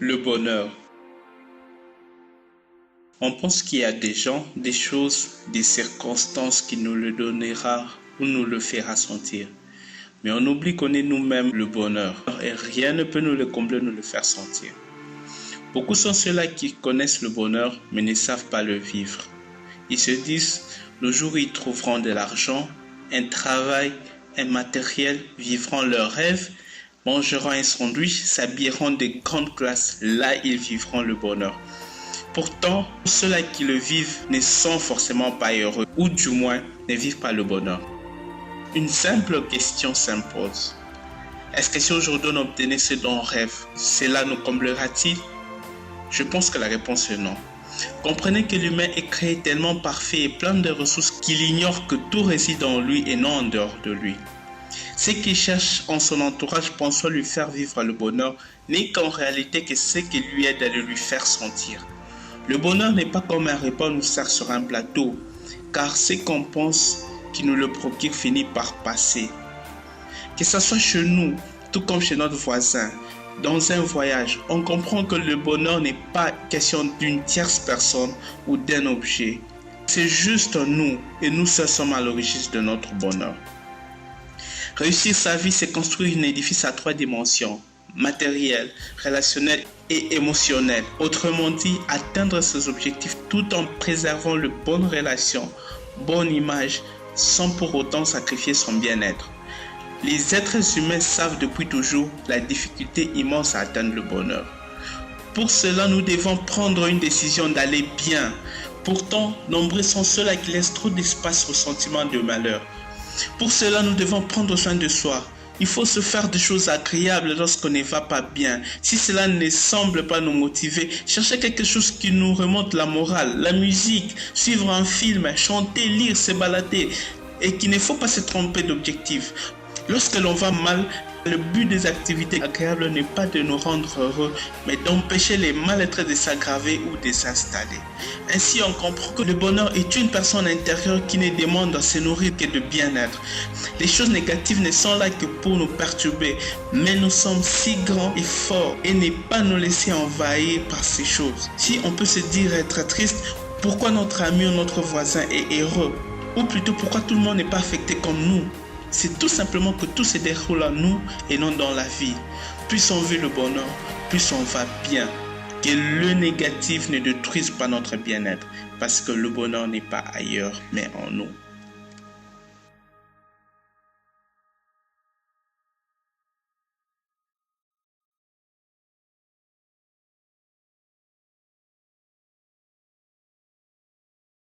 Le bonheur. On pense qu'il y a des gens, des choses, des circonstances qui nous le donnera ou nous le fera sentir. Mais on oublie qu'on est nous-mêmes le bonheur et rien ne peut nous le combler, nous le faire sentir. Beaucoup sont ceux-là qui connaissent le bonheur mais ne savent pas le vivre. Ils se disent, le jour où ils trouveront de l'argent, un travail, un matériel, vivront leurs rêves, mangeront un sandwich, s'habilleront de grande classe, là ils vivront le bonheur. Pourtant, ceux-là qui le vivent ne sont forcément pas heureux, ou du moins ne vivent pas le bonheur. Une simple question s'impose. Est-ce que si aujourd'hui on obtenait ce dont on rêve, cela nous comblera-t-il? Je pense que la réponse est non. Comprenez que l'humain est créé tellement parfait et plein de ressources qu'il ignore que tout réside en lui et non en dehors de lui. Ceux qui cherchent en son entourage pensent lui faire vivre le bonheur n'est qu'en réalité que ce qui lui aide à le lui faire sentir. Le bonheur n'est pas comme un repas nous sert sur un plateau, car ce qu'on pense qui nous le procure finit par passer. Que ce soit chez nous, tout comme chez notre voisin, dans un voyage, on comprend que le bonheur n'est pas question d'une tierce personne ou d'un objet. C'est juste nous, et nous seuls sommes à l'origine de notre bonheur. Réussir sa vie, c'est construire un édifice à 3 dimensions, matériel, relationnel et émotionnel. Autrement dit, atteindre ses objectifs tout en préservant de bonnes relations, bonne image, sans pour autant sacrifier son bien-être. Les êtres humains savent depuis toujours la difficulté immense à atteindre le bonheur. Pour cela, nous devons prendre une décision d'aller bien. Pourtant, nombreux sont ceux-là qui laissent trop d'espace au sentiment de malheur. Pour cela, nous devons prendre soin de soi. Il faut se faire des choses agréables lorsqu'on ne va pas bien. Si cela ne semble pas nous motiver, chercher quelque chose qui nous remonte la morale, la musique, suivre un film, chanter, lire, se balader. Et qu'il ne faut pas se tromper d'objectif. Lorsque l'on va mal, le but des activités agréables n'est pas de nous rendre heureux, mais d'empêcher les mal-être de s'aggraver ou de s'installer. Ainsi, on comprend que le bonheur est une personne intérieure qui ne demande à se nourrir que de bien-être. Les choses négatives ne sont là que pour nous perturber, mais nous sommes si grands et forts et ne pas nous laisser envahir par ces choses. Si on peut se dire être triste, pourquoi notre ami ou notre voisin est heureux? Ou plutôt, pourquoi tout le monde n'est pas affecté comme nous? C'est tout simplement que tout se déroule en nous et non dans la vie. Plus on vit le bonheur, plus on va bien. Que le négatif ne détruise pas notre bien-être, parce que le bonheur n'est pas ailleurs, mais en nous.